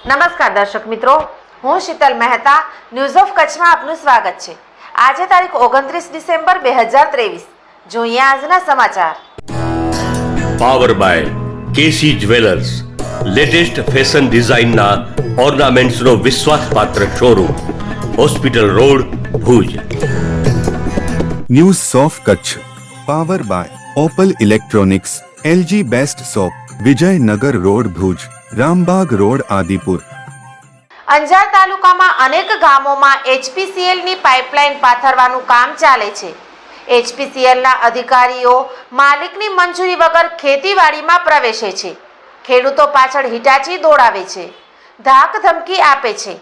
નમસ્કાર દર્શક મિત્રો, હું શીતલ મહેતા ન્યૂઝ ઓફ કચ્છમાં આપનું સ્વાગત છે। આજે તારીખ 29 ડિસેમ્બર 2023। જોઈએ આજના સમાચાર। Power by KC jewellers, latest fashion ડિઝાઇનના ઓર્નામેન્ટ્સનો વિશ્વાસપાત્ર showroom, hospital road, Bhuj. News of Kutch power by opal electronics, LG best shop, Vijaynagar road, Bhuj, Rambagh road, Adipur. Anjar તાલુકામાં અનેક ગામોમાં એચપીસીએલની પાઇપલાઇન પાથરવાનું કામ ચાલે છે। એચપીસીએલના અધિકારીઓ માલિકની મંજૂરી વગર ખેતીવાડીમાં પ્રવેશે છે, ખેડૂતો પાછળ હિટાચી દોડાવે છે, ધાક ધમકી આપે છે।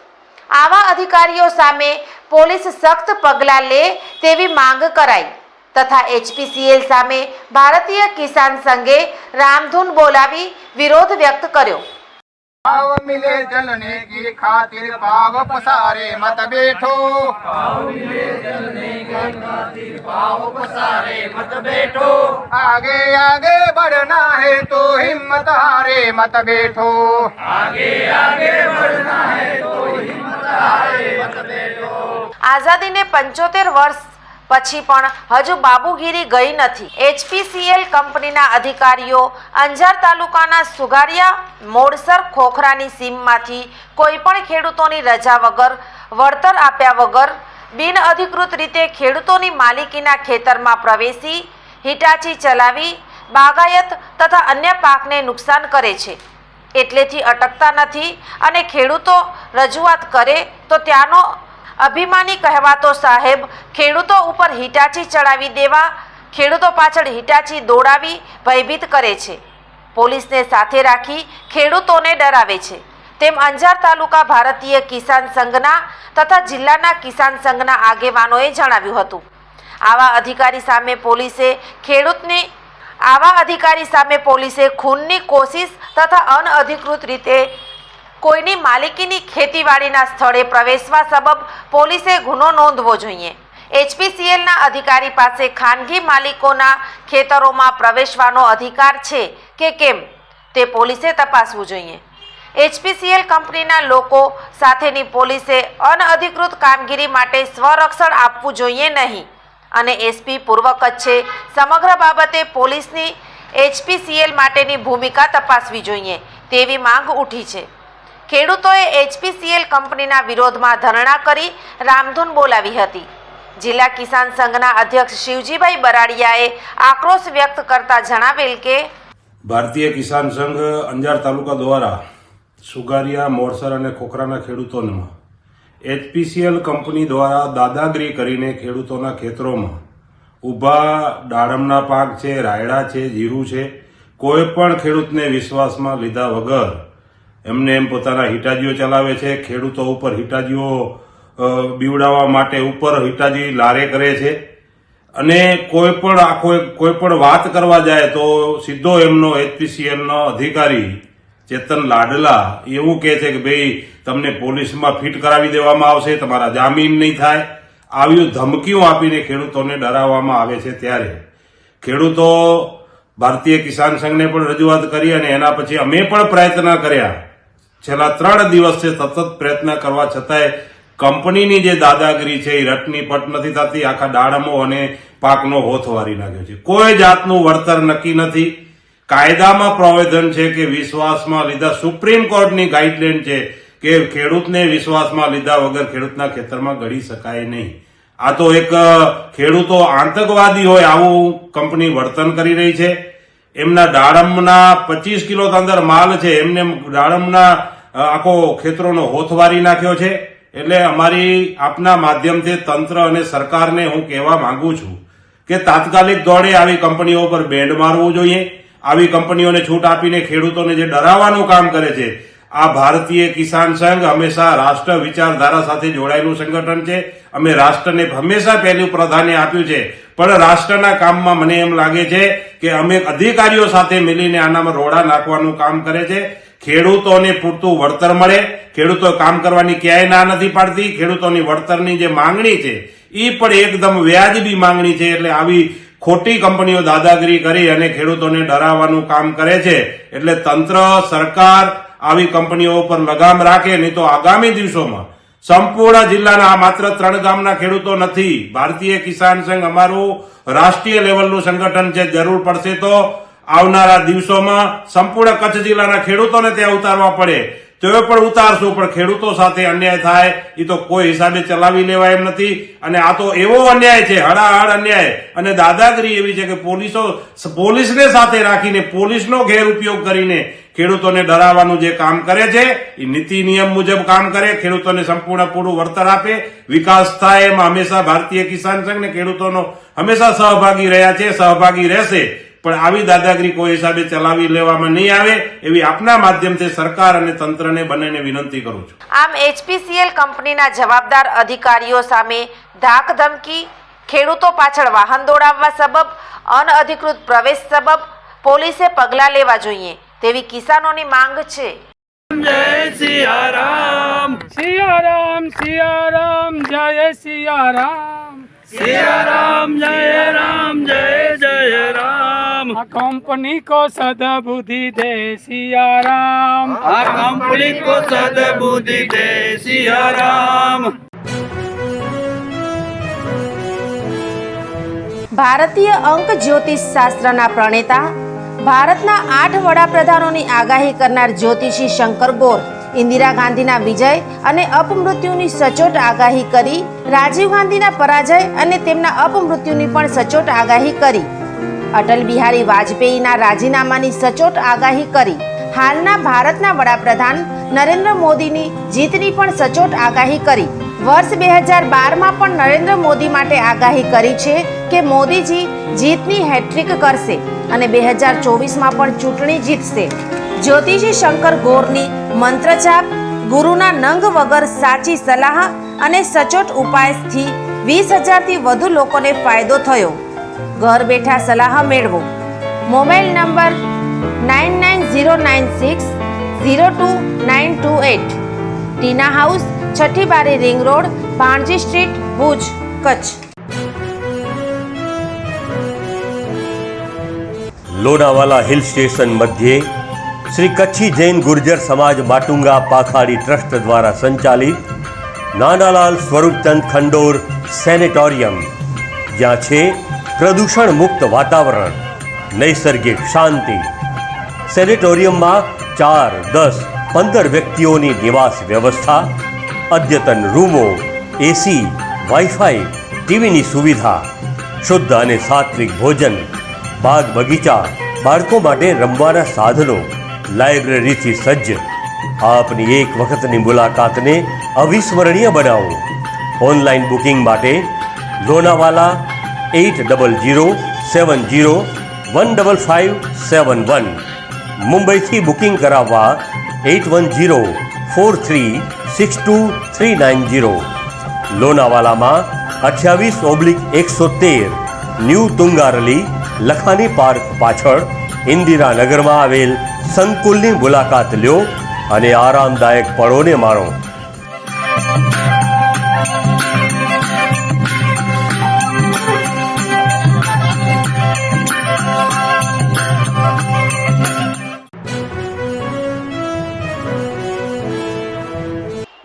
આવા અધિકારીઓ સામે પોલીસ સખ્ત પગલાં લે તેવી માંગ કરાઈ તથા એચપીસીએલ સામે ભારતીય કિસાન સંઘે રામધૂન બોલાવી વિરોધ વ્યક્ત કર્યો। भाव मिले जलने की खातिर भाव पसारे मत बैठो, भाव मिले जलने की खातिर भाव पसारे मत बैठो, आगे आगे बढ़ना है तो हिम्मत हारे मत बैठो, आगे आगे बढ़ना है तो हिम्मत हारे मत बैठो। आजादी ने 75 वर्ष પછી પણ હજુ બાબુગીરી ગઈ નથી। એચપીસીએલ કંપનીના અધિકારીઓ અંજાર તાલુકાના સુગારિયા, મોડસર, ખોખરાની સીમમાંથી કોઈ પણ ખેડૂતોની રજા વગર, વળતર આપ્યા વગર બિનઅધિકૃત રીતે ખેડૂતોની માલિકીના ખેતરમાં પ્રવેશી હિટાચી ચલાવી બાગાયત તથા અન્ય પાકને નુકસાન કરે છે। એટલેથી અટકતા નથી અને ખેડૂતો રજૂઆત કરે તો ત્યાંનો અભિમાની કહેવાતો સાહેબ ખેડૂતો ઉપર હિટાચી ચડાવી દેવા, ખેડૂતો પાછળ હિટાચી દોડાવી ભયભીત કરે છે, પોલીસને સાથે રાખી ખેડૂતોને ડરાવે છે, તેમ અંજાર તાલુકા ભારતીય કિસાન સંઘના તથા જિલ્લાના કિસાન સંઘના આગેવાનોએ જણાવ્યું હતું। આવા અધિકારી સામે પોલીસે ખૂનની કોશિશ તથા અનઅધિકૃત રીતે કોઈની માલિકીની ખેતીવાડીના સ્થળે પ્રવેશવા સબબ પોલીસે ગુનો નોંધવો જોઈએ। એચપીસીએલના અધિકારી પાસે ખાનગી માલિકોના ખેતરોમાં પ્રવેશવાનો અધિકાર છે કે કેમ તે પોલીસે તપાસવું જોઈએ। એચપીસીએલ કંપનીના લોકો સાથેની પોલીસે અનઅધિકૃત કામગીરી માટે સ્વરક્ષણ આપવું જોઈએ નહીં અને એસપી પૂર્વ કચ્છે સમગ્ર બાબતે પોલીસની એચપીસીએલ માટેની ભૂમિકા તપાસવી જોઈએ તેવી માંગ ઉઠી છે। ખેડૂતોએ એચપીસીએલ કંપનીના વિરોધમાં ધરણા કરી રામધૂન બોલાવી હતી। જિલ્લા કિસાન સંઘના અધ્યક્ષ શિવજીભાઈ બરાડિયાએ આક્રોશ વ્યક્ત કરતા જણાવેલ કે ભારતીય કિસાન સંઘ અંજાર તાલુકા દ્વારા સુગારિયા, મોડસર અને ખોખરાના ખેડૂતોને એચપીસીએલ કંપની દ્વારા દાદાગીરી કરીને ખેડૂતોના ખેતરોમાં ઊભા દાડમના પાક છે, રાયડા છે, જીરું છે, કોઈ પણ ખેડૂતને વિશ્વાસમાં લીધા વગર એમને એમ પોતાના હિટાજીઓ ચલાવે છે, ખેડૂતો ઉપર હિટાજીઓ બીવડાવવા માટે ઉપર હિટાજી લારે કરે છે અને કોઈ પણ વાત કરવા જાય તો સીધો એમનો એચપીસીએલનો અધિકારી ચેતન લાડલા એવું કહે છે કે ભાઈ તમને પોલીસમાં ફિટ કરાવી દેવામાં આવશે, તમારા જામીન નહીં થાય, આવી ધમકીઓ આપીને ખેડૂતોને ડરાવવામાં આવે છે। ત્યારે ખેડૂતો ભારતીય કિસાન સંઘને પણ રજૂઆત કરી અને એના પછી અમે પણ પ્રયત્ન કર્યા। છેલ્લા 3 દિવસથી સતત પ્રયત્ન કરવા છતાંય કંપનીની જે દાદાગીરી છે એ રટની પટ નથી થતી। આખા દાડમો અને પાકનો હોથ વારી નાખ્યો છે, કોઈ જાતનું વળતર નક્કી નથી। કાયદામાં પ્રોવિઝન છે કે વિશ્વાસમાં લીધા, સુપ્રીમ કોર્ટની ગાઈડલાઈન છે કે ખેડૂતને વિશ્વાસમાં લીધા વગર ખેડૂતના ખેતરમાં ગળી શકાય નહીં। આ તો એક ખેડૂતો આતંકવાદી હોય આવું કંપની વર્તન કરી રહી છે। એમના દાડમના 25 કિલો અંદર માલ છે, એમને દાડમના આખો ખેતરોનો હોથ વારી નાખ્યો છે। એટલે અમારી આપના માધ્યમથી તંત્ર અને સરકારને હું કહેવા માંગુ છું કે તાત્કાલિક ધોરણે આવી કંપનીઓ પર બેન્ડ મારવું જોઈએ। આવી કંપનીઓને છૂટ આપીને ખેડૂતોને જે ડરાવવાનું કામ કરે છે, આ ભારતીય કિસાન સંઘ હંમેશા રાષ્ટ્ર વિચારધારા સાથે જોડાયેલું સંગઠન છે। અમે રાષ્ટ્રને હંમેશા પહેલું પ્રાધાન્ય આપ્યું છે, પણ રાષ્ટ્રના કામમાં મને એમ લાગે છે કે અમે અધિકારીઓ સાથે મળીને આનામાં રોડા નાખવાનું કામ કરે છે। ખેડૂતોને પૂરતું વળતર મળે, ખેડૂતો કામ કરવાની ક્યાંય ના નથી પાડતી। ખેડૂતોની વળતરની જે માંગણી છે એ પણ એકદમ વ્યાજબી માંગણી છે। એટલે આવી ખોટી કંપનીઓ દાદાગીરી કરી અને ખેડૂતોને ડરાવવાનું કામ કરે છે। એટલે તંત્ર, સરકાર આવી કંપનીઓ ઉપર લગામ રાખે, નહીં તો આગામી દિવસોમાં સંપૂર્ણ જિલ્લાના આ માત્ર 3 ગામના ખેડૂતો નથી, ભારતીય કિસાન સંઘ અમારું રાષ્ટ્રીય લેવલનું સંગઠન છે. જરૂર પડશે તો આવનારા દિવસોમાં સંપૂર્ણ કચ્છ જિલ્લાના ખેડૂતોને ત્યાં ઉતારવા પડે તો પણ ઉતારશું, પણ ખેડૂતો સાથે અન્યાય થાય એ તો કોઈ હિસાબે ચલાવી લેવાય એમ નથી. અને આ તો એવો અન્યાય છે, હળાહળ અન્યાય અને દાદાગીરી એવી છે કે પોલીસને સાથે રાખીને, પોલીસનો ગેરઉપયોગ કરીને ખેડૂતોને ડરાવવાનું જે કામ કરે છે એ નીતિ નિયમ મુજબ કામ કરે, ખેડૂતોને સંપૂર્ણ પૂરું વળતર આપે, વિકાસ થાય. એમાં હંમેશા ભારતીય કિસાન સંઘ ને ખેડૂતોનો હંમેશા સહભાગી રહ્યા છે, સહભાગી રહેશે. પણ આવી દાદાગીરી કોઈ હિસાબે ચલાવી લેવામાં નહીં આવે એવી આપના માધ્યમથી સરકાર અને તંત્રને બંનેને વિનંતી કરું છું. આમ HPCL કંપનીના જવાબદાર અધિકારીઓ સામે ધાક ધમકી, ખેડૂતો પાછળ વાહન દોડાવવા સબબ, અનઅધિકૃત પ્રવેશ સબબ પોલીસે પગલાં લેવા જોઈએ તેવી કિસાનોની માંગ છે. જય સિયારામ સિયારામ સિયારામ જય સિયારામ સિયારામ જય રામ જય જય રામ. આ કંપની કો સદબુદ્ધિ દે સિયારામ, આ કંપની કો સદબુદ્ધિ દે સિયારામ. ભારતીય અંક જ્યોતિષ શાસ્ત્રના પ્રણેતા, ભારતના 8 વડાપ્રધાનોની આગાહી કરનાર જ્યોતિષી શંકર ગોર ઇન્દિરા ગાંધીના વિજય અને અપમૃત્યુની સચોટ આગાહી કરી, રાજીવ ગાંધીના પરાજય અને તેમના અપમૃત્યુની પણ સચોટ આગાહી કરી, અટલ બિહારી વાજપેયીના રાજીનામાની સચોટ આગાહી કરી, હાલના ભારતના વડાપ્રધાન નરેન્દ્ર મોદીની જીતની પણ સચોટ આગાહી કરી. વર્ષ 2012માં પણ નરેન્દ્ર મોદી માટે આગાહી કરી છે કે મોદીજી જીતની હેટ્રિક કરશે અને 2024માં પણ ચૂંટણી જીતશે. જ્યોતિષી શંકર ગોરની મંત્રજાપ, ગુરુના નંગ વગર સાચી સલાહ અને સચોટ ઉપાયથી 20,000થી વધુ લોકોને ફાયદો થયો. ઘર બેઠા સલાહ મેળવો. Mobile number 9909602928. ટીના હાઉસ, છઠ્ઠી બારી ring road, Bhanji street, Bhuj, Kutch. Lonavala hill station मध्य श्री कच्छी जैन गुर्जर समाज माटुंगा पाखाड़ी ट्रस्ट द्वारा संचालित नानालाल स्वरूपचंद खंडोर सेनेटोरियम, જ્યાં છે પ્રદૂષણ મુક્ત વાતાવરણ, નૈસર્ગિક શાંતિ. સેનેટોરિયમમાં 4, 10, 15 વ્યક્તિઓની નિવાસ વ્યવસ્થા, અદ્યતન રૂમો, એસી, વાઈફાઈ, ટીવીની સુવિધા, શુદ્ધ અને સાત્વિક ભોજન, બાગ બગીચા, બાળકો માટે રમવાના સાધનો, લાઇબ્રેરીથી સજ્જ. આપની એક વખતની મુલાકાતને અવિસ્મરણીય બનાવો. ઓનલાઈન બુકિંગ માટે લોનાવાલા 807070155571. મુંબઈથી બુકિંગ કરાવવા 8104362390. લોનાવાલામાં 28/113 ન્યૂ તુંગારલી લખાની પાર્ક પાછળ ઇન્દિરાનગરમાં આવેલ સંકુલની મુલાકાત લ્યો અને આરામદાયક પળોને માણો.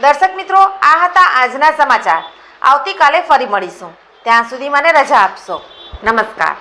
દર્શક મિત્રો, આ હતા આજના સમાચાર. આવતીકાલે ફરી મળીશું. ત્યાં સુધી મને રજા આપશો. નમસ્કાર.